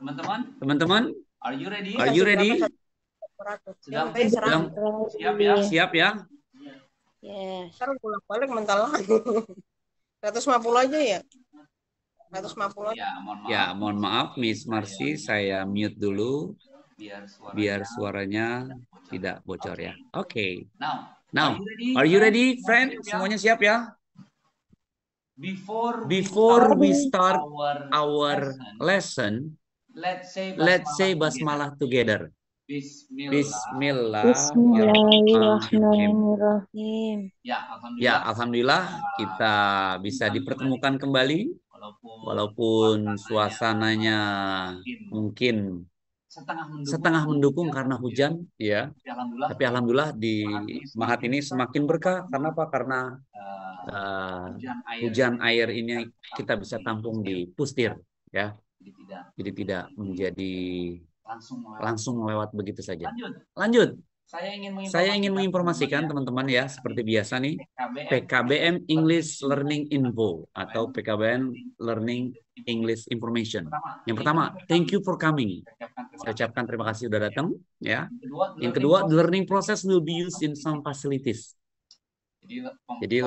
Teman-teman, Are you ready? are you ready? Sudah Bilang siap ya? siap ya? Yes. Sekarang bolak-balik mental 150 aja ya. 150 aja. Ya, mohon maaf Miss Marcy, saya mute dulu biar suaranya tidak bocor ya. Oke. Now, are you ready, friend? Semuanya siap ya? Before we start our lesson, let's say basmalah together. Bismillahirrahmanirrahim. Bismillahirrahmanirrahim. Ya, alhamdulillah kita bisa dipertemukan kembali, walaupun suasananya mungkin setengah mendukung karena hujan, ya. Tapi alhamdulillah di Mahat ini semakin berkah. Karena apa? Karena hujan air ini kita bisa tampung di Pustir, ya. Jadi tidak menjadi langsung lewat begitu saja. Lanjut. Saya ingin menginformasikan teman-teman ya, seperti biasa nih, PKBM English Learning Info atau PKBM Learning English Information. Yang pertama, thank you for coming. Saya ucapkan terima kasih sudah datang ya. Yang kedua, the learning process will be used in some facilities. Jadi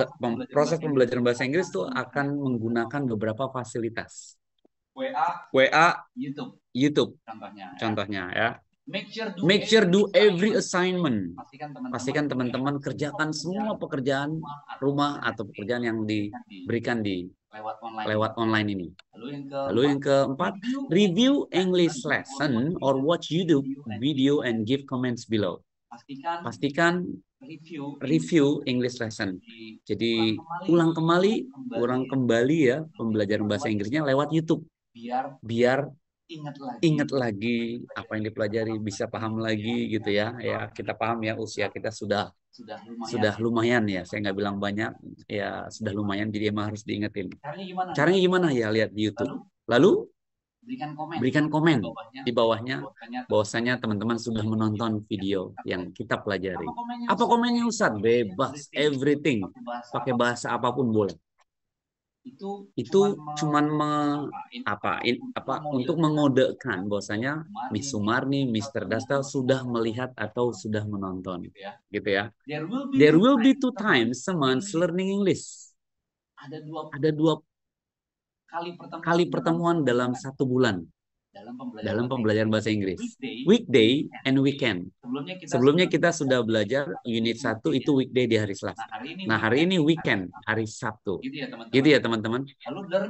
proses pembelajaran bahasa Inggris itu akan menggunakan beberapa fasilitas. WA, YouTube, contohnya ya. Make sure do every assignment. Pastikan teman-teman kerjakan semua pekerjaan rumah atau pekerjaan yang diberikan di lewat online ini. Lalu yang keempat, review English lesson or watch YouTube video and give comments below. Pastikan review English lesson. Jadi ulang kembali ya pembelajaran bahasa Inggrisnya lewat YouTube. Biar ingat lagi apa yang dipelajari, bisa paham lagi gitu ya. Ya, kita paham ya, usia kita sudah lumayan ya. Saya nggak bilang banyak, ya sudah lumayan, jadi emang harus diingetin. Caranya gimana ya? Lihat di YouTube. Lalu berikan komen di bawahnya bahwasanya teman-teman sudah menonton video yang kita pelajari. Apa komennya Ustadz? Bebas, everything. Pakai bahasa apapun boleh. Itu cuman untuk mengodekan bahwasanya Miss Sumarni, Mr. Dasta sudah melihat atau sudah menonton, gitu ya. There will be 2 times a month learning English. Ada 2 kali pertemuan dalam 1 bulan dalam pembelajaran bahasa Inggris. Weekday and weekend. Sebelumnya kita sudah belajar unit 1 itu weekday di hari Selasa. Nah, hari ini weekend, hari Sabtu. Gitu ya, teman-teman.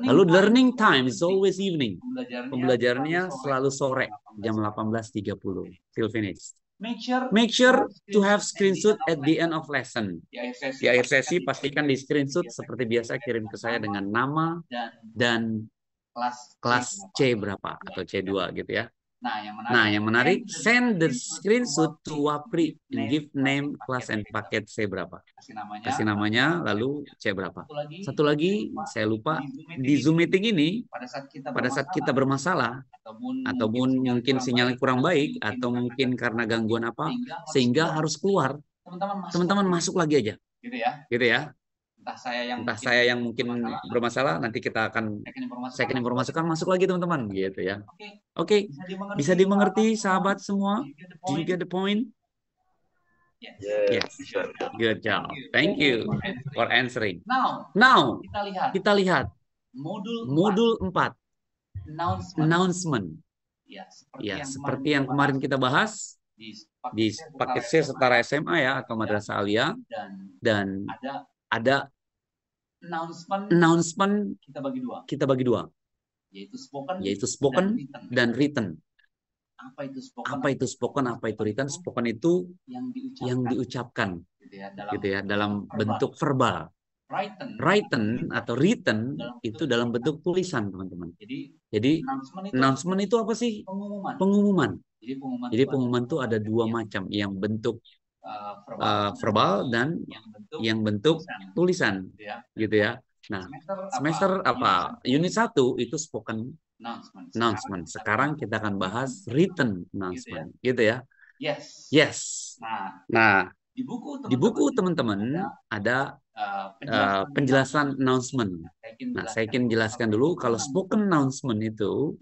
Lalu learning time is always evening. Pembelajarannya selalu sore, jam 18.30 till finish. Make sure to have screenshot at the end of lesson. Di akhir sesi pastikan di screenshot seperti biasa, kirim ke saya dengan nama dan kelas C berapa atau C2 gitu ya. Nah, yang menarik, send the screenshot to Wapri and give name, kelas, and paket C berapa. Kasih namanya, lalu C berapa. Satu lagi, saya lupa, di Zoom meeting ini, pada saat kita bermasalah, ataupun mungkin sinyalnya kurang baik, atau mungkin karena gangguan apa, sehingga harus keluar, teman-teman masuk lagi aja. Gitu ya. Entah saya yang mungkin bermasalah, nanti kita akan saya akan informasikan, masuk lagi teman-teman gitu ya. Oke. Bisa dimengerti sahabat semua? Do you get the point? Yes. Good job. Thank you for answering. Now kita lihat modul 4. Announcement. Ya, seperti yang kemarin kita bahas di paket C setara SMA ya atau Madrasah Aliyah, dan ada announcement kita bagi dua, yaitu spoken dan written. Apa itu spoken, apa itu written? Spoken itu yang diucapkan gitu ya dalam bentuk verbal. Written atau written itu dalam bentuk tulisan, teman-teman. Jadi announcement itu apa sih? Pengumuman. Jadi pengumuman itu ada 2 macam, yang bentuk verbal dan yang bentuk tulisan gitu ya. Nah, semester unit 1 itu spoken announcement. Sekarang kita akan bahas written announcement gitu ya. Yes. Nah, di buku teman-teman ada penjelasan announcement. Nah, saya ingin jelaskan dulu kalau spoken announcement itu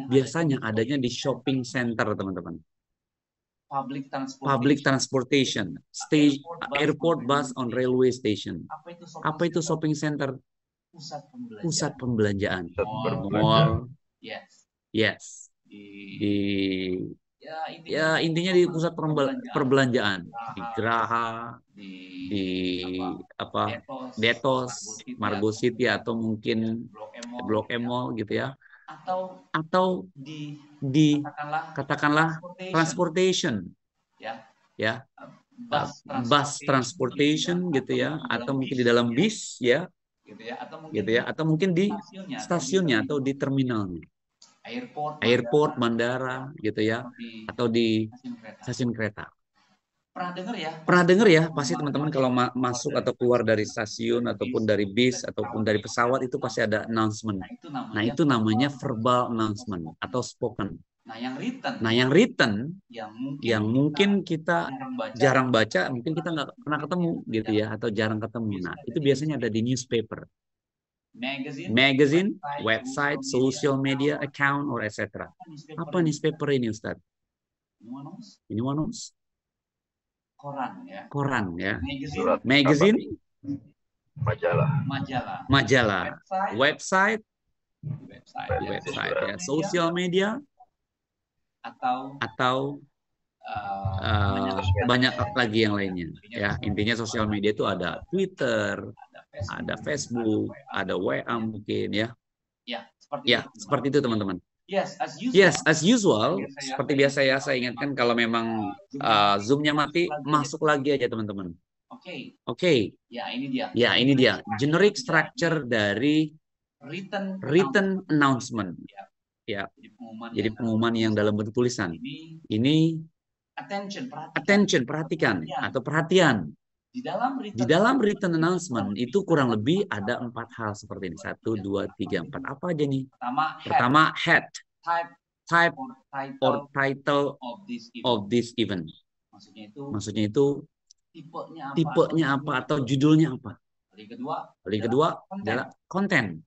biasanya adanya di shopping center, teman-teman. Public transportation, stage, airport, bus on railway station. Apa itu shopping center? Pusat pembelanjaan. Mall. Yes. Ya, intinya di pusat perbelanjaan, di Geraha, di Detos, Margo City, atau mungkin Blok M Mall gitu ya. Atau di katakanlah transportation, ya, bus transportation gitu ya, atau mungkin di dalam bis ya, gitu ya, atau mungkin di stasiunnya atau di terminalnya. Airport, bandara, gitu ya, atau di stasiun kereta. Pernah dengar ya, pasti teman-teman kalau masuk atau keluar dari stasiun ataupun dari bis ataupun dari pesawat itu pasti ada announcement. Nah, itu namanya verbal announcement atau spoken. Nah, yang written yang mungkin kita jarang baca, mungkin kita nggak pernah ketemu gitu ya, atau jarang ketemu. Nah, itu biasanya ada di newspaper. Magazine, website, social media account, or etc. Apa newspaper ini, Ustaz? Ini knows? Koran ya. Magazine, majalah, website ya, social media, atau banyak lagi yang lainnya ya. Intinya sosial media itu ada Twitter, ada Facebook, ada WA mungkin ya. Ya, seperti itu teman-teman. Yes, as usual. Seperti biasa ya, saya ingatkan kalau memang Zoom-nya mati, masuk lagi aja teman-teman. Oke. Ya, ini dia. Generic structure dari written announcement. Ya. Jadi pengumuman yang dalam bentuk tulisan. Ini attention, perhatikan atau perhatian. Di dalam written announcement itu kurang lebih ada 4 hal seperti ini. 1, 2, 3, 4. Apa aja nih? Pertama, head, type or title of this event. Maksudnya itu tipenya apa atau judulnya apa. Lalu yang kedua adalah konten.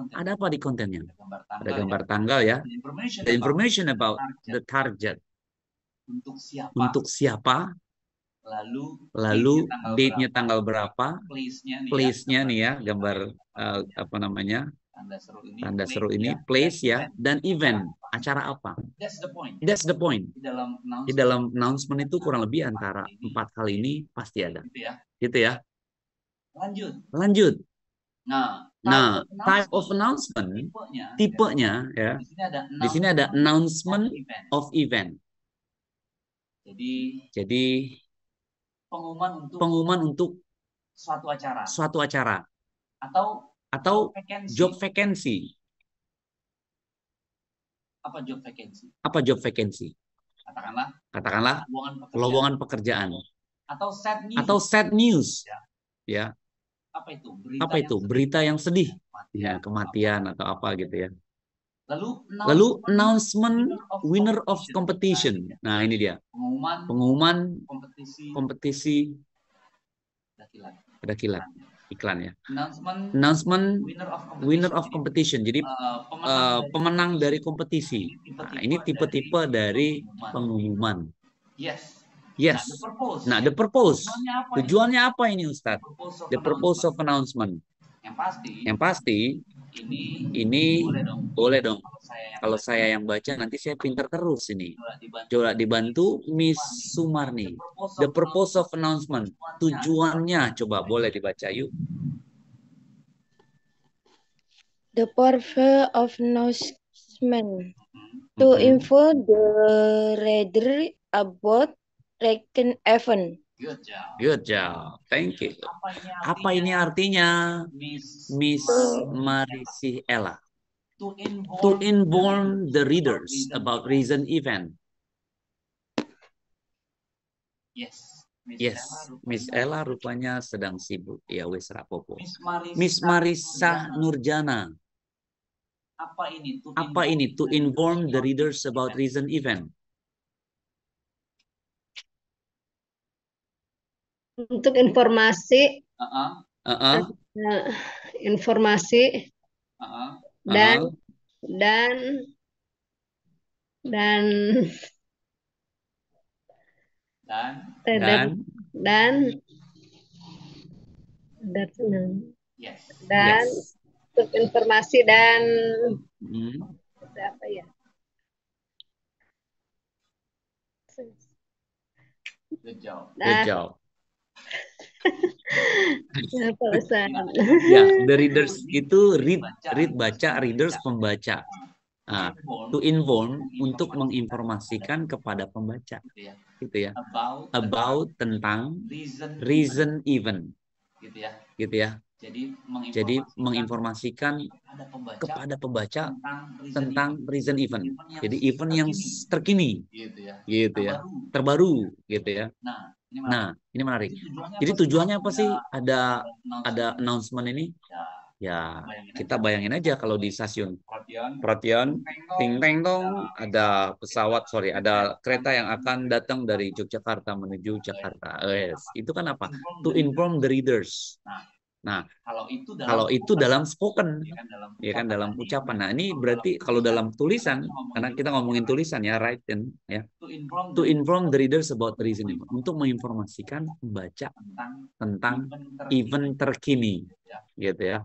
Ada apa di kontennya? Ada gambar tanggal ya. The information about the target. Untuk siapa? Lalu date-nya tanggal berapa? Place-nya nih ya, gambar apa namanya? Tanda seru ini, place ya, dan event, acara apa? That's the point. Di dalam announcement itu kurang lebih antara 4 hal ini pasti ada. Gitu ya. Lanjut. Nah, type of announcement, tipenya ya. Di sini ada announcement of event. Jadi pengumuman untuk suatu acara atau job vacancy. Apa job vacancy? Katakanlah lowongan pekerjaan atau sad news. Ya. Apa itu? Berita yang sedih. Ya, kematian atau apa gitu ya. Lalu announcement winner of competition. Nah, ini dia. Pengumuman kompetisi kilat. Iklan ya. Announcement winner of competition. Jadi pemenang dari kompetisi. Nah, ini tipe-tipe dari pengumuman. Yes. Nah, the purpose. Tujuannya apa ini, Ustadz? The purpose of announcement. Yang pasti ini boleh dong. Kalau saya yang baca nanti saya pintar terus ini. Coba dibantu Miss Sumarni. The purpose of announcement. Tujuannya coba boleh dibaca yuk. The purpose of announcement to inform the reader about recent event. Good job. Thank you. Apa ini artinya, Miss Marisi Ella? To inform the readers about recent event. Yes, Miss Ella rupanya sedang sibuk. Ya wis rapopo. Miss Marisa Nurjana. Apa ini? To inform the readers about recent event. Untuk informasi Uh-uh. Informasi dan Uh-uh. dan dan Dan dan Yes. dan yes. informasi dan Hmm. apa ya? Good job. Good job. Apa, Ustaz? Ya, the readers itu read baca, readers pembaca. Nah, to inform untuk menginformasikan kepada pembaca, gitu ya. About tentang reason even, gitu ya. Jadi menginformasikan kepada pembaca tentang reason event. Jadi event yang terkini, gitu ya, terbaru, gitu ya. Nah, ini menarik. Jadi tujuannya apa sih? Ada announcement ini? Ya, kita bayangin aja kalau di stasiun Perhatian, ting teng tong, ada pesawat, ada kereta yang akan datang dari Yogyakarta menuju Jakarta. Yes, itu kan apa? To inform the readers. Nah, kalau itu dalam spoken, ya kan dalam ucapan. Nah, ini berarti kalau dalam tulisan, karena kita ngomongin tulisan ya, written ya. To inform the readers about the reason, untuk menginformasikan pembaca tentang event terkini, gitu ya.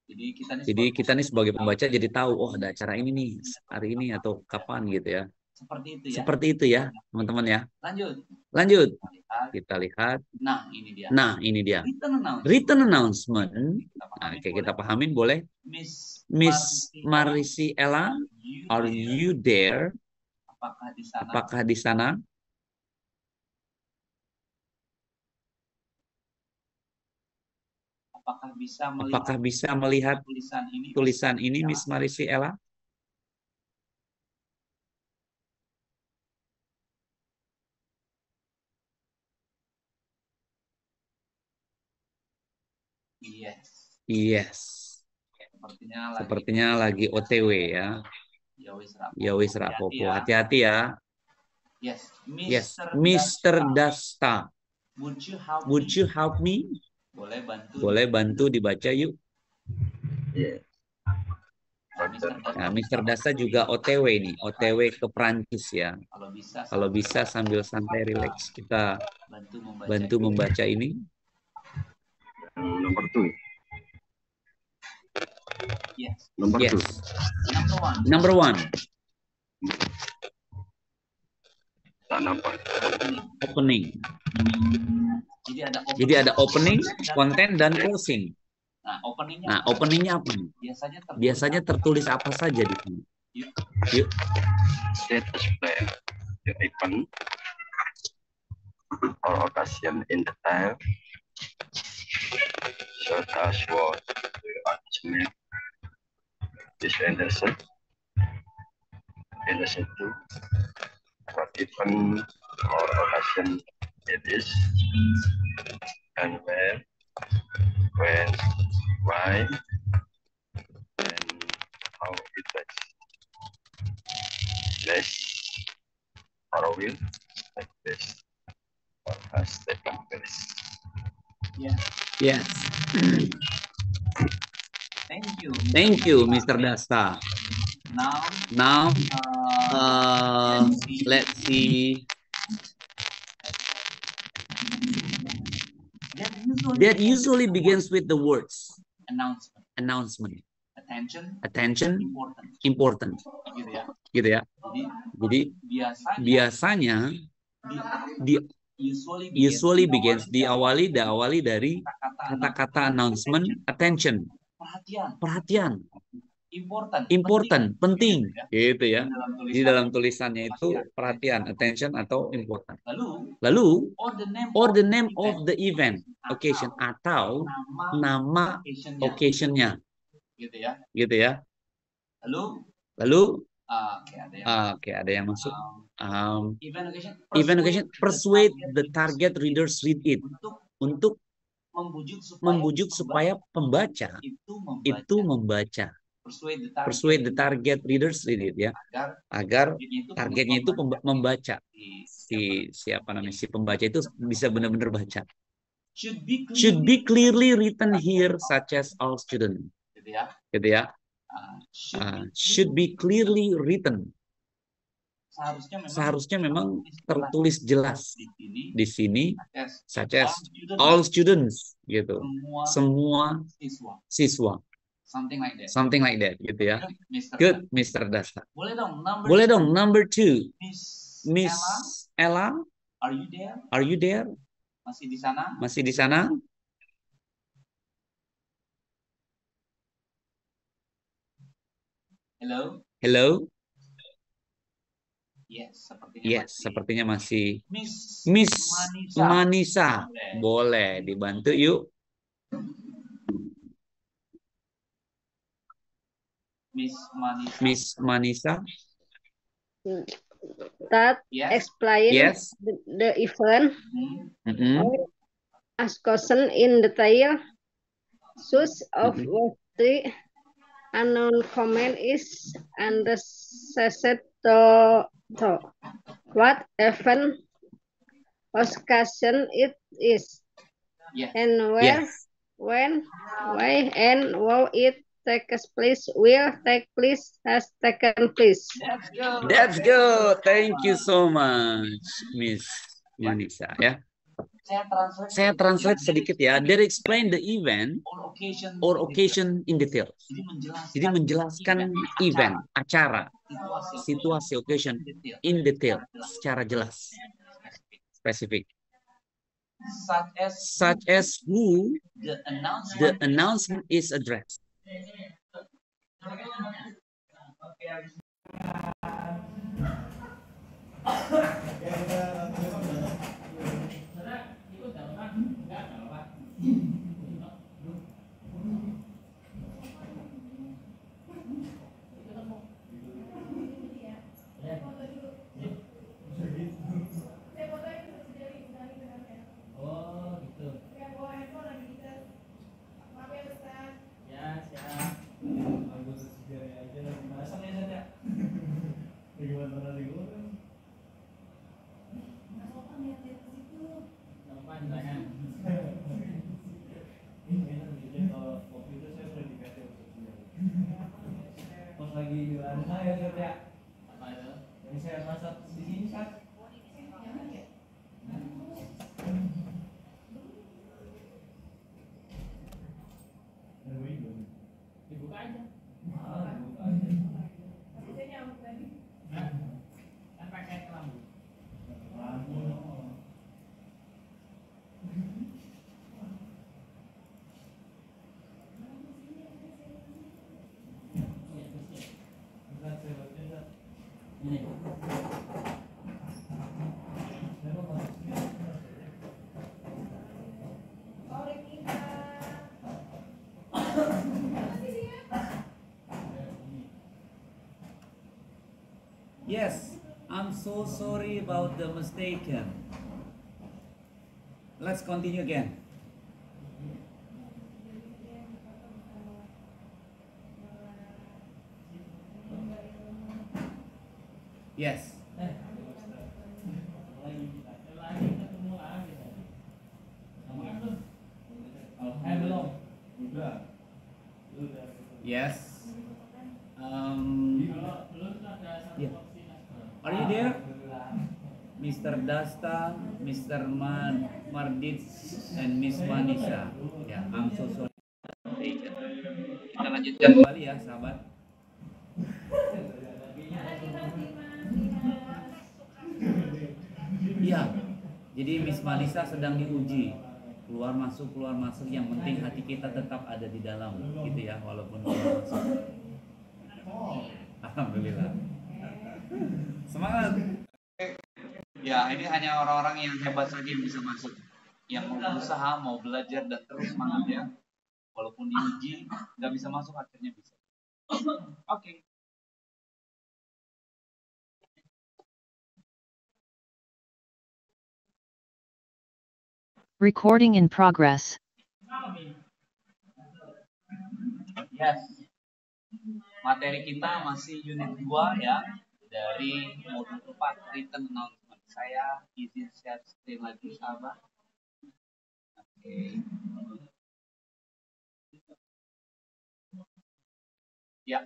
Jadi kita nih sebagai pembaca jadi tahu, oh ada acara ini nih hari ini atau kapan gitu ya. Seperti itu ya, teman-teman ya. Lanjut. Kita lihat. Nah, ini dia. Written announcement. Nah, oke, kita pahamin boleh. Miss Marisi Ella, are you there? Apakah di sana? Apakah bisa melihat tulisan ini, Miss Marisi Ella? Yes. Sepertinya lagi OTW ya. Ya wis rapopo. Hati-hati ya. Yes. Mr. Dasta. Would you help me? Boleh bantu dibaca yuk. Nah, Mr. Dasta juga OTW nih. OTW ke Prancis ya. Kalau bisa sambil santai relax kita bantu membaca ini. Nomor 2. Yes. Number 1. Tak nampak. Opening. Jadi ada opening, konten, dan closing. Nah, openingnya apa nih? Biasanya tertulis apa saja di sini? Yuk. Status player. The icon or occasion in the time. Short as was the announcement. This Anderson 2. What event or occasion it is, and where, when, why, and how it takes place or will take place or has taken place. Yes. Thank you, Mr. Dasta. Now, let's see. That usually begins with the words announcement. Attention, important. Gitu ya. Jadi biasanya usually begins diawali dari kata-kata announcement, attention, perhatian, important, penting, gitu ya. Di dalam tulisannya itu perhatian, attention atau important. Lalu or the name of the event, occasion, atau nama occasionnya, gitu ya. Lalu oke, ada yang masuk. Event occasion, persuade the target readers read it, untuk membujuk supaya pembaca itu membaca. Persuade the target readers read it ya, agar targetnya itu membaca, si pembaca itu bisa benar-benar baca. should be clearly written here, such as all students. Gitu ya. Should be clearly written. Seharusnya memang tertulis jelas di sini, such as all students, gitu. Semua siswa. Something like that, gitu ya. Good, Mr. Dasta. Boleh dong, number 2. Miss Ella, are you there? Masih di sana? Hello? Yes, sepertinya masih. Miss Manisa, boleh dibantu yuk. Miss Manisa. That explain Yes. the event or ask question in detail. Source of what the unknown comment is unnecessary to what event occasion it is, and where, when, why, and how it takes place, will take place, has taken place. That's good. Thank you so much, Miss Manisa. Ya. Saya translate sedikit ya. They explain the event or occasion in detail. Jadi menjelaskan event, acara, situasi, occasion in detail, secara jelas, spesifik. Such as who the announcement is addressed. Yes, I'm so sorry about the mistaken. Let's continue again. Yes. Yes. Yeah. Are you there? Mr. Dasta, Mr. Mardit, and Miss Manisa. Ya, I'm so sorry. Kita lanjutkan kembali ya, sahabat. Iya, jadi Miss Manisa sedang diuji. Keluar masuk, yang penting hati kita tetap ada di dalam, gitu ya, walaupun keluar masuk. Alhamdulillah. Semangat. Ya, ini hanya orang-orang yang hebat saja yang bisa masuk. Yang mau berusaha, mau belajar dan terus semangat ya. Walaupun diuji, nggak bisa masuk, akhirnya bisa. Oke. Recording in progress. Yes. Materi kita masih unit 2 ya. Dari modul 4 written announcement. Saya izin share screen lagi sahabat. Oke. Ya.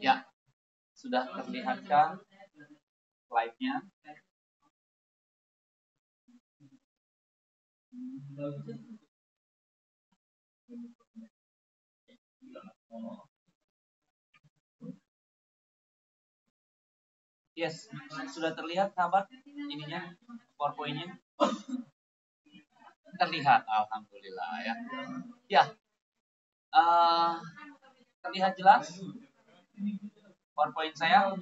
Ya, sudah terlihatkan slide-nya. Yes, sudah terlihat sahabat ininya, PowerPoint-nya? Terlihat, alhamdulillah ya. Ya, terlihat jelas PowerPoint saya?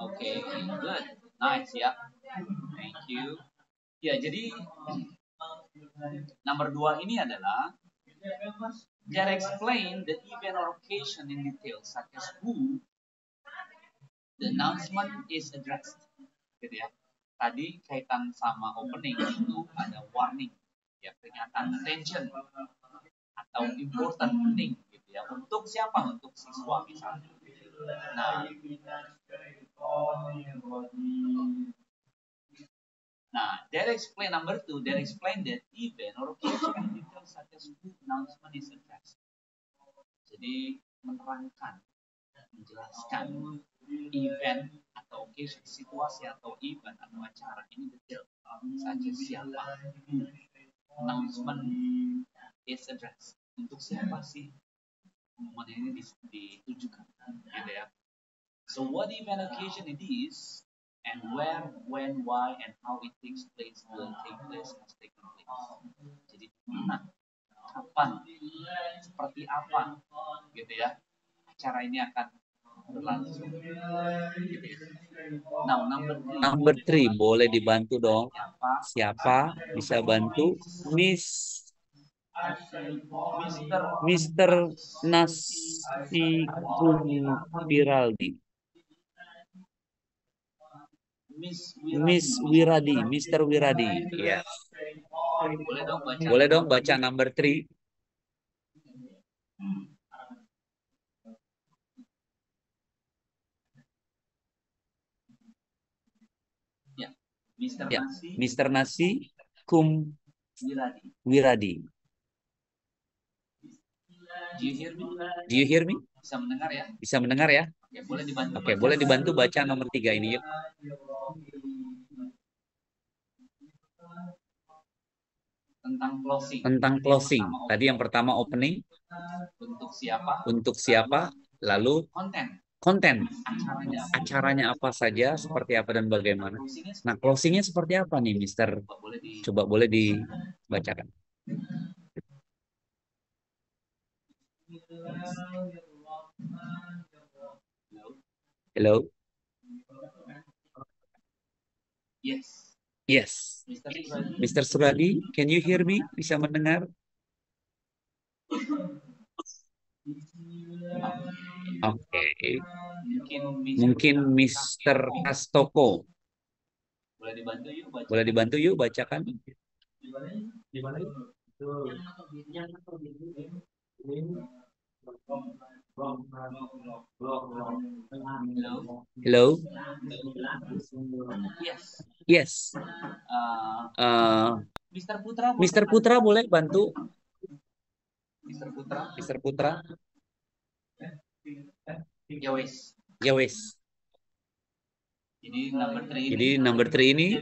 Oke, good, nice ya. Thank you. Ya, jadi nomor 2 ini adalah that explain the event or occasion in detail, such as who the announcement is addressed. Gitu ya. Tadi kaitan sama opening itu ada warning, ya, peringatan, attention atau important, penting gitu ya. Untuk siapa? Untuk siswa misalnya. Nah, that explain number 2, that explain that event or occasion in detail such as who announcement is addressed. Jadi menerangkan, menjelaskan event atau occasion, situasi atau event atau acara ini detail saja siapa, announcement is addressed, untuk siapa sih pengumuman ini ditujukan, gitu ya. So what event occasion it is, and where, when, why, and how it takes place, will take place, has taken place. Jadi mana, kapan, seperti apa, gitu ya, acara ini akan berlangsung. Gitu ya. Now, number 3, boleh dibantu dong. Siapa bisa bantu? Mr. Nasikum Wiraldi. Miss Wiradi, Mr. Wiradi. Yes. Boleh dong baca number 3. Ya, Mr. Nasikum Wiradi. Do you hear me? Bisa mendengar ya? Bisa mendengar ya? Oke, boleh dibantu baca nomor 3 ini yuk. Tentang closing. Tadi yang pertama opening. Untuk siapa? Lalu konten. Acaranya apa saja, seperti apa dan bagaimana. Nah, closingnya seperti apa nih, Mister? Coba boleh dibacakan. Hello. Yes. Mr. Suradi, can you hear me? Bisa mendengar? Oke. Mungkin Mr. Kastoko. Boleh dibantu yuk bacakan. Hello. Yes. Mr. Putra boleh bantu. Mr. Putra. Ya wes. Jadi number 3 ini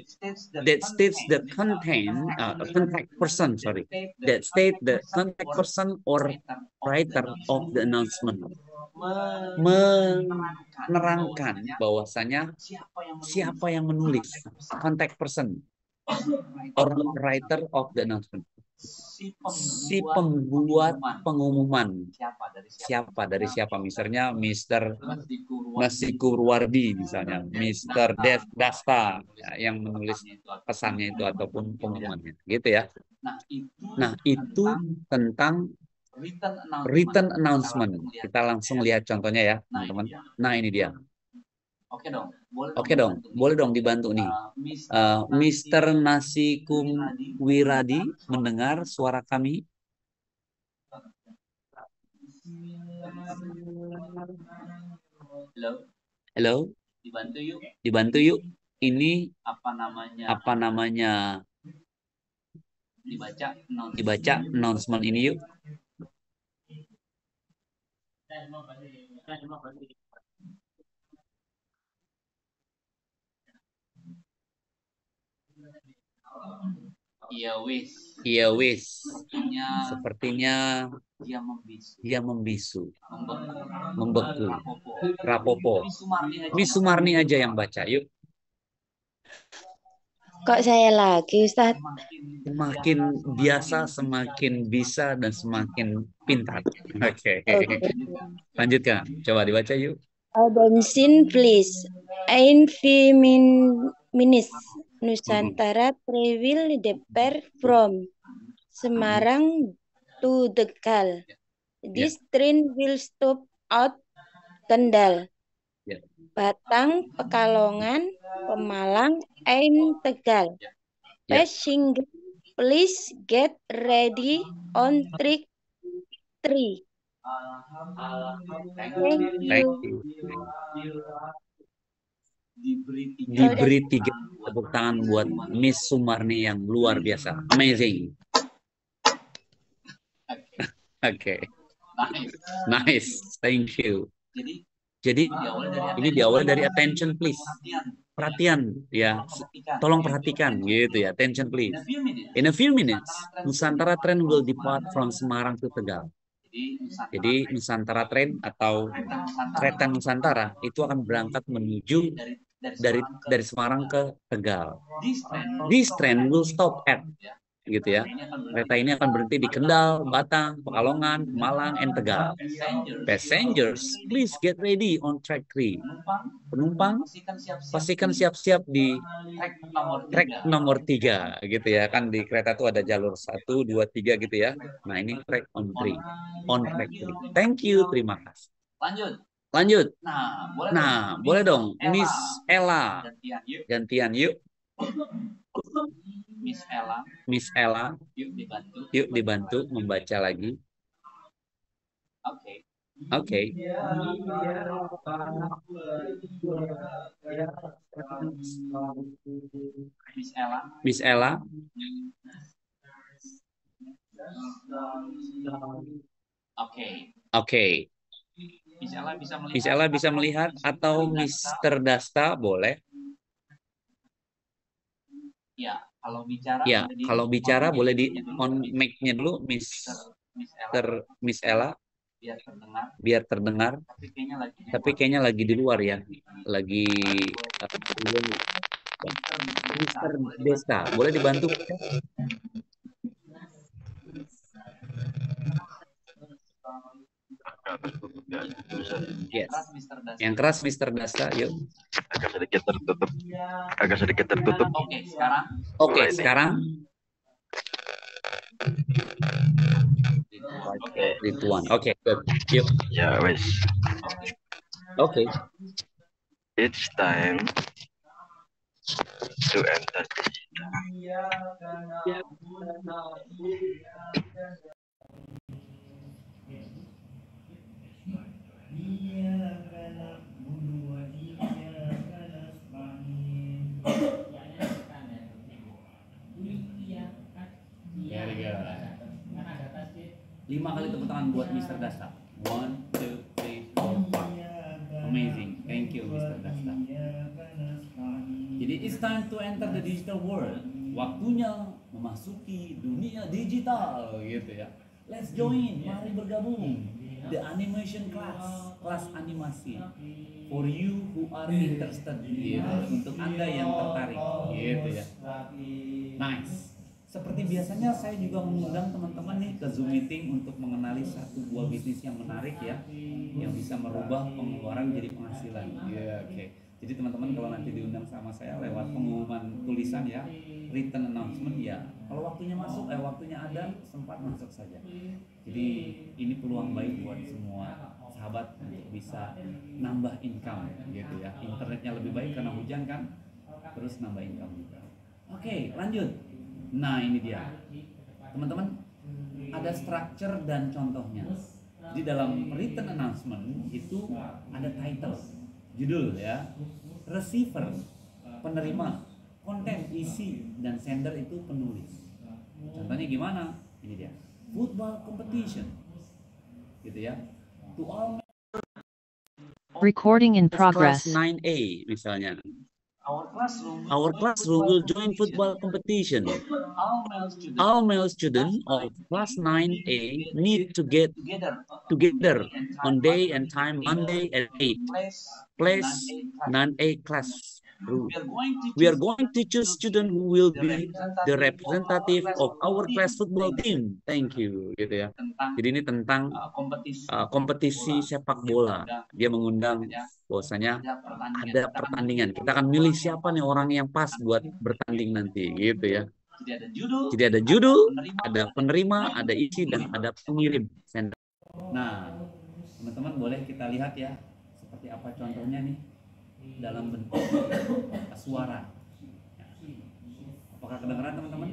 that states the contact person, that state the contact person or writer of the announcement, menerangkan bahwasanya siapa yang menulis, contact person or writer of the announcement, si pembuat pengumuman. Siapa dari siapa? Misalnya Mr. Nasikurwardi, misalnya Mr. Dasta yang menulis pesannya itu ataupun pengumumannya, gitu ya. Nah, itu tentang written announcement. Kita langsung lihat contohnya ya, teman-teman. Nah, ini dia. Oke dong, boleh dong dibantu nih. Mr. Nasikum Wiradi mendengar suara kami? Halo. Halo. Dibantu yuk. Dibantu yuk. Ini apa namanya? Dibaca announcement ini yuk. Iya wis. Sepertinya dia membisu. Membeku. Rapopo. Miss Sumarni aja yang baca yuk. Kok saya lagi, Ustaz? Semakin biasa, semakin bisa, dan semakin pintar. Oke. Lanjutkan. Coba dibaca yuk. Bensin, please. In few minutes, Nusantara travel depart from Semarang to Tegal. This train will stop at Kendal, Batang, Pekalongan, Pemalang, and Tegal. Passenger, please get ready on track 3. Thank you. Diberi 3 tepuk tangan buat Miss Sumarni yang luar biasa. Amazing. Oke. Nice. Thank you. Jadi ini diawali dari attention please. Perhatian ya. Tolong perhatikan gitu ya. Attention please. In a few minutes, Nusantara train will depart from Semarang to Tegal. Jadi Nusantara train atau kereta Nusantara itu akan berangkat menuju dari Semarang ke Tegal. This train will stop at gitu ya. Kereta ini akan berhenti di Kendal, Batang, Pekalongan, Malang, and Tegal. Passengers, please get ready on track 3. Penumpang, pastikan siap-siap di track nomor 3 gitu ya. Kan di kereta itu ada jalur 1, 2, 3 gitu ya. Nah, ini track on 3. On track 3. Thank you, terima kasih. Lanjut. Nah, boleh dong. Miss Ella. Gantian yuk. Miss Ella. Yuk dibantu membaca lagi. Oke. Miss Ella. Oke. Miss Ella bisa melihat atau Mr. Dasta boleh? Ya, kalau bicara boleh di on mic-nya dulu, Miss Ella, biar terdengar. Tapi kayaknya lagi di luar ya, lagi. Mr. Desta, boleh dibantu? Yes. Yang keras Mr. Dasta, yuk. Agak sedikit tertutup. Oke, sekarang. Rituan. Oke, good. Yuk. Ya, wes. Oke. It's time to enter digital. There you go. 5 kali tepuk tangan buat Mr. Dasta. 1, 2, 3, 4, 5. Amazing. Thank you, Mr. Dasta. Jadi it's time to enter the digital world. Waktunya memasuki dunia digital gitu ya. Let's join. Mari bergabung. The animation class, kelas animasi. For you who are interested gitu. Untuk Anda yang tertarik gitu ya. Nice. Seperti biasanya saya juga mengundang teman-teman nih ke Zoom meeting untuk mengenali satu buah bisnis yang menarik ya, yang bisa merubah pengeluaran jadi penghasilan. Oke. Jadi teman-teman kalau nanti diundang sama saya lewat pengumuman tulisan ya, written announcement ya. Kalau waktunya masuk, waktunya ada, sempat masuk saja. Jadi ini peluang baik buat semua sahabat untuk bisa nambah income gitu ya. Internetnya lebih baik karena hujan kan, terus nambah income juga. Oke, lanjut. Nah ini dia teman-teman, ada structure dan contohnya. Di dalam written announcement itu ada title, judul ya, receiver, penerima, konten, isi, dan sender itu penulis. Contohnya gimana? Ini dia, football competition, gitu ya. To all Recording in class progress. 9A misalnya. Our classroom Will join football competition. All male students of class 9A need to get together on day and time Monday at 8. Place 9A class. We are going to choose student who will be the representative of our class football team. Thank you, gitu ya. Jadi ini tentang kompetisi sepak bola. Dia mengundang bahwasanya ada pertandingan. Kita akan milih siapa nih orang yang pas buat bertanding nanti, gitu ya. Jadi ada judul, ada penerima, ada isi, dan ada pengirim. Nah, teman-teman boleh kita lihat ya, seperti apa contohnya nih dalam bentuk suara. Apakah kedengaran teman-teman?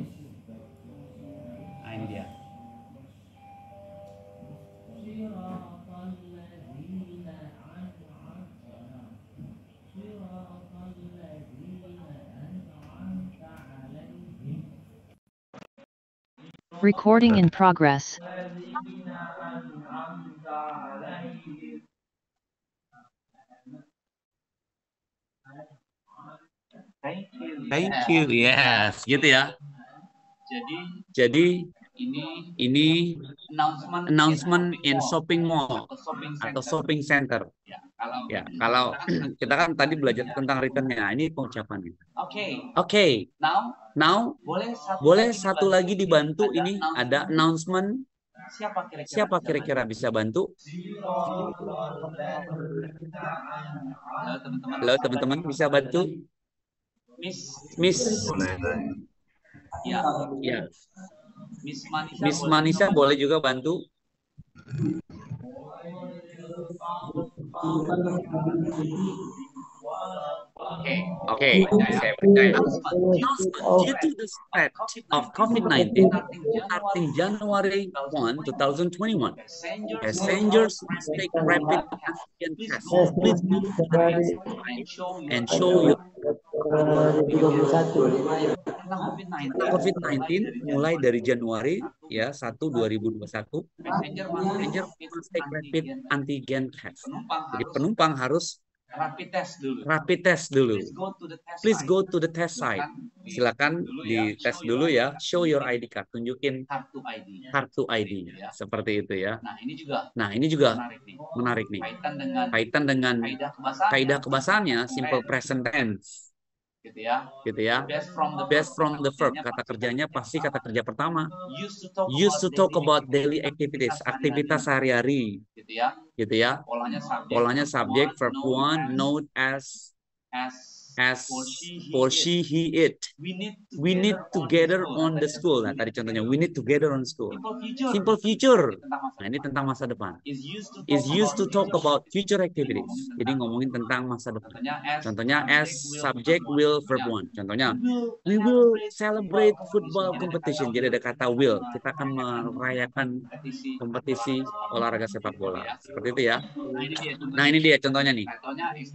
Nah, ini dia. Recording in progress. Thank you. Yes, gitu ya. Jadi ini announcement in shopping mall atau shopping center. Ya, kalau kita kan tadi belajar tentang returnnya, ini pengucapannya. Oke. Now, boleh satu lagi dibantu, ini ada announcement. Siapa kira-kira bisa bantu? Halo teman-teman, bisa bantu? Miss. Ya. Miss Manisa boleh juga bantu. Oke, saya percaya. Due to the spread of COVID-19 starting January 1, 2021, passengers must take rapid antigen tests. Please do and show your COVID-19 mulai dari Januari ya 1 2021 passenger must take rapid antigen test. Jadi penumpang harus rapid test dulu. Please go to the test site. Silakan di tes dulu ya. Show your ID card. Tunjukin kartu ID. Seperti itu ya. Nah, ini juga menarik nih. Kaitan dengan kaidah kebahasaannya simple present tense. Gitu ya. Best from the verb. Kata kerjanya pasti kata kerja pertama. Used to talk about daily activities. Aktivitas sehari-hari. Gitu ya. Polanya subjek, verb one, note as for she, he, it. We need together on the school. Nah, tadi contohnya we need together on school. Simple future. Nah, ini tentang masa depan. Is used to talk about future activities. Jadi ngomongin tentang masa depan. Contohnya as subject, will, verb one. Contohnya we will celebrate football competition. Jadi ada kata will. Kita akan merayakan kompetisi olahraga sepak bola. Seperti itu ya. Nah, ini dia contohnya nih.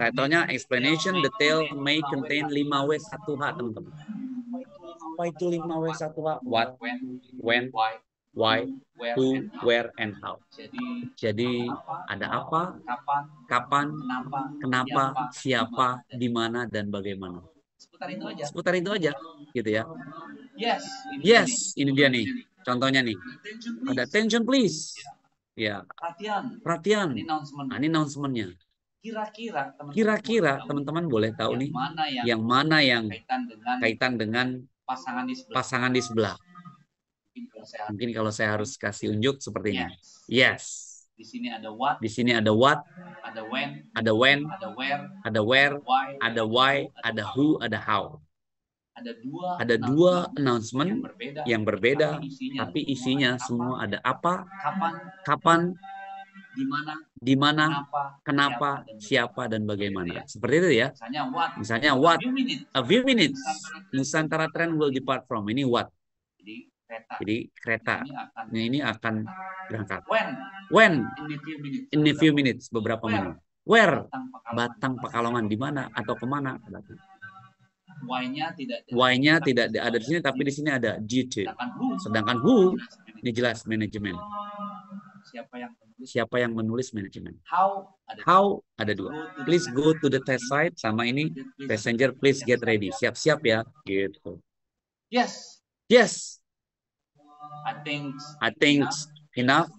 Title-nya explanation, detail, may contain 5W1H, teman-teman. Apa itu 5W1H? What, when, why, who, where, and how. Jadi ada apa, kapan, kenapa, siapa, di mana, dan bagaimana. Seputar itu aja, gitu ya. Yes, ini dia nih. Contohnya nih. Ada attention please. Ya. Perhatian. Nah, ini announcement-nya. Kira-kira teman-teman boleh tahu nih yang mana yang kaitan dengan pasangan di sebelah. Mungkin kalau saya harus kasih unjuk seperti ini. Yes. Di sini ada what, ada when, ada where, ada why, ada who, ada how. Ada dua announcement yang berbeda, tapi isinya semua ada apa, kapan, di mana, kenapa, siapa, dan bagaimana. Seperti itu ya. Misalnya what, a few minutes, Nusantara train will depart from. Ini what. kereta. Jadi kereta. Ini akan berangkat. When? In a few minutes, beberapa menit. Where? Batang Pekalongan. Di mana atau kemana? Why-nya tidak ada di sini, tapi di sini ada due to. Sedangkan who, ini jelas manajemen. Siapa yang menulis manajemen? How ada dua. Please go to the test site, sama ini passenger please get ready. Siap-siap ya, gitu. Yes. I think enough.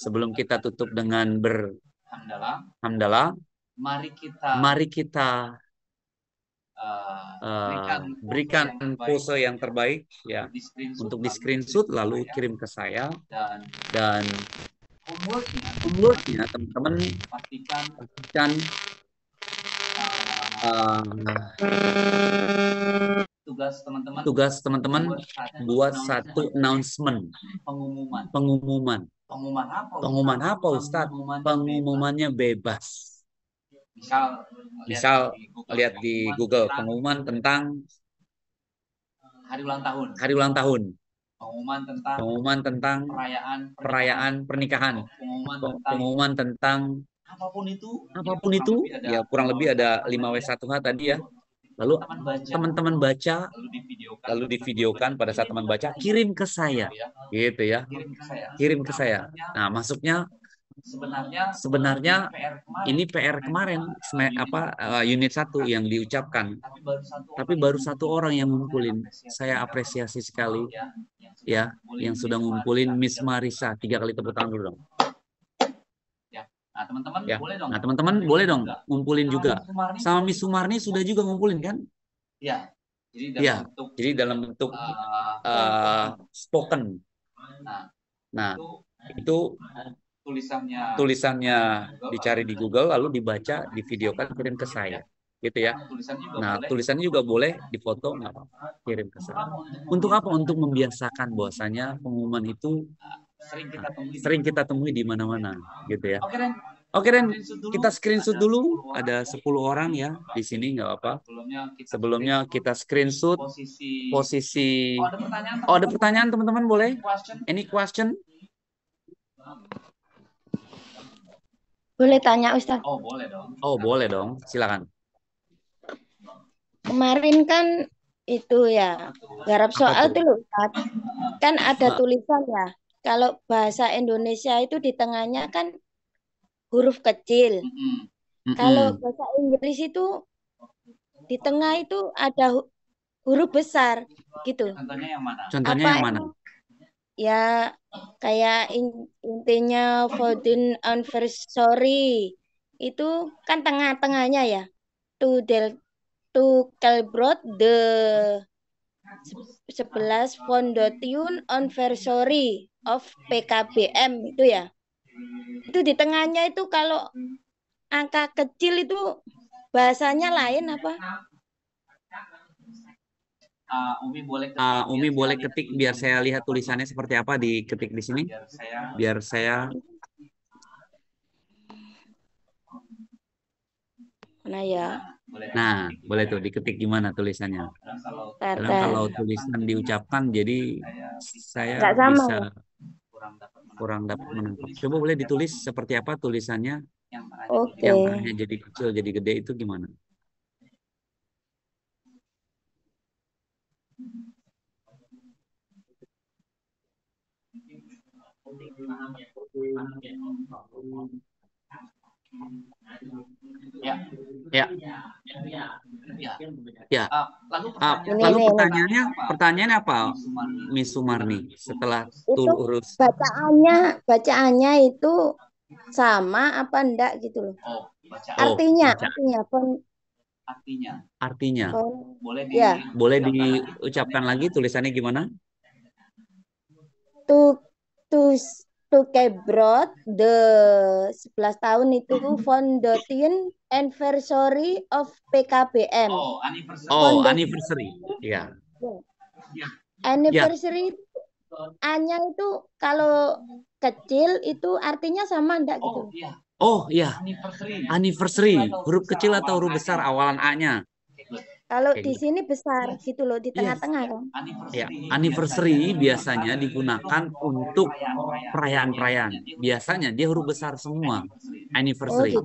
Sebelum kita tutup dengan berhamdalah, mari kita berikan pose yang terbaik ya untuk di screenshot lalu kirim ke saya, dan homeworknya teman-teman pastikan tugas teman-teman buat satu announcement, pengumuman apa Ustadz? Pengumumannya bebas. Misal lihat di Google pengumuman tentang hari ulang tahun, pengumuman tentang perayaan pernikahan, pengumuman tentang apapun itu ya, kurang lebih ada 5W1H tadi ya. Lalu teman-teman baca, lalu divideokan. Pada saat teman baca, kirim ke saya, gitu ya. Kirim ke saya. Nah, masuknya sebenarnya ini PR kemarin, unit 1 yang diucapkan, tapi baru satu orang yang ngumpulin. Saya apresiasi sekali ya yang sudah ngumpulin, Miss Marisa. 3 kali tepuk tangan dulu dong. Nah, teman-teman boleh dong ngumpulin juga. Sama Miss Sumarni sudah juga ngumpulin kan? Iya. Jadi dalam bentuk spoken. Nah, itu tulisannya dicari di Google lalu dibaca, divideokan, kirim ke saya. Gitu ya. Nah, tulisannya juga boleh difoto, nggak apa-apa, kirim ke saya. Untuk apa? Untuk membiasakan bahwasanya pengumuman itu sering kita temui di mana-mana, gitu ya. Oke, Dan, kita screenshot dulu. Ada 10 orang ya di sini, nggak apa-apa. Sebelumnya kita screenshot posisi. Oh, ada pertanyaan teman-teman, boleh? Any question? Boleh tanya, Ustaz? Oh, boleh dong. Silakan. Kemarin kan itu ya, garap soal tuh Ustaz. Kan ada tulisan ya. Kalau bahasa Indonesia itu di tengahnya kan huruf kecil. Kalau bahasa Inggris itu di tengah itu ada huruf besar gitu. Contohnya yang mana? Ya kayak intinya 14th anniversary itu kan tengah-tengahnya ya. To celebrate the 11 foundation anniversary of PKBM itu ya. Itu di tengahnya itu kalau angka kecil itu bahasanya lain apa? Umi boleh ketik biar saya lihat tulisannya seperti apa, diketik di sini. Biar saya. Nah ya. Nah, boleh tuh diketik gimana tulisannya. Karena kalau tulisan diucapkan jadi saya bisa kurang dapat menangkap. Coba boleh ditulis seperti apa tulisannya. Oke. Yang tengahnya jadi kecil jadi gede itu gimana? Ya. Lalu pertanyaannya apa, Miss Sumarni? Setelah urus bacaannya itu sama apa enggak gitu loh. Artinya. Boleh diucapkan lagi tulisannya gimana? To celebrate the 11 tahun itu foundation anniversary of PKBM. Anniversary. Ya. Anniversary A-nya itu kalau kecil itu artinya sama enggak gitu? Oh iya. Anniversary. Huruf kecil atau huruf besar awalan A-nya? Kalau Kayak di gitu. sini besar gitu loh, di Yes. tengah-tengah kan. Ya, anniversary biasanya digunakan untuk perayaan-perayaan. Biasanya dia huruf besar semua. Oh Anniversary. gitu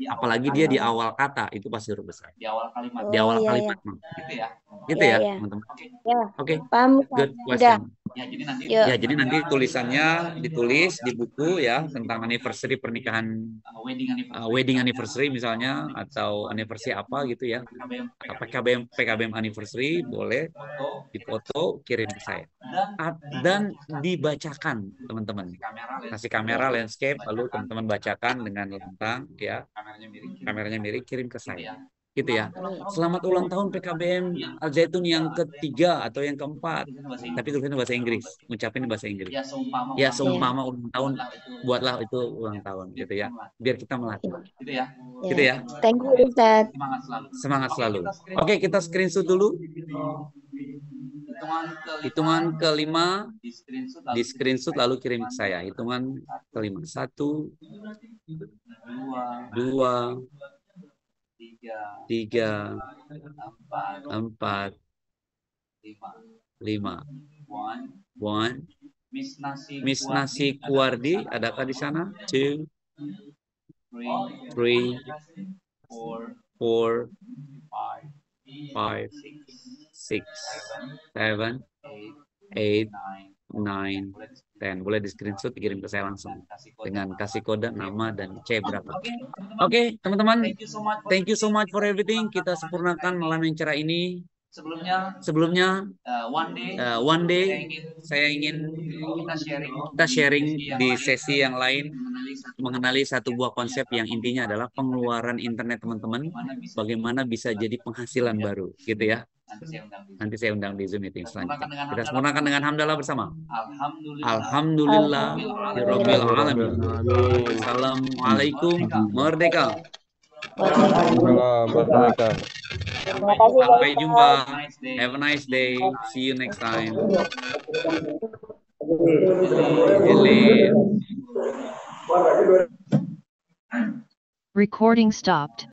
ya. Apalagi dia di awal kata, itu pasti huruf besar. Di awal kalimat. Di Oh awal iya ya. kalimat. Gitu ya. Gitu Ya ya, ya. teman-teman. Ya, Oke, paham Ustaz. good Udah. question. Ya, jadi nanti Yuk. Ya, jadi nanti tulisannya ditulis di buku ya tentang anniversary pernikahan, wedding anniversary misalnya, atau anniversary apa gitu ya. PKBM anniversary boleh dipoto, kirim ke saya. Dan dibacakan, teman-teman. Kasih kamera landscape, lalu teman-teman bacakan dengan lantang ya. Kameranya miring, kirim ke saya. Gitu ya. Selamat ulang tahun PKBM Al Zaitun yang ketiga atau yang keempat. Tapi tulisannya bahasa Inggris, ngucapin bahasa Inggris. Ya, seumpama ulang tahun, buatlah itu ulang tahun gitu ya. Biar kita melatih. gitu ya. Gitu ya. Thank you Ustaz. Semangat selalu. Semangat selalu. Oke, kita screenshot dulu. Hitungan kelima di screenshot lalu kirim ke saya. Hitungan kelima. 1, 2, 3, 4, 5. 1. Miss Nasi Kuardi, adakah di sana? 2, 3, 4, 5, 6, 7, 8, 9, 10. Boleh di screenshot, dikirim ke saya langsung dengan kasih kode, nama, dan C berapa. Oke, teman-teman, thank you so much for everything. Kita sempurnakan malam yang cerah ini. Sebelumnya, one day saya ingin kita sharing di sesi yang lain mengenali satu buah konsep yang intinya adalah pengeluaran internet, teman-teman. Bagaimana bisa jadi penghasilan baru, gitu ya. Nanti saya undang di Zoom meeting selanjutnya. Kita sempurnakan dengan hamdalah bersama. Alhamdulillah Rabbil alamin. Assalamualaikum, merdeka. Sampai jumpa. Have a nice day. See you next time. Recording stopped.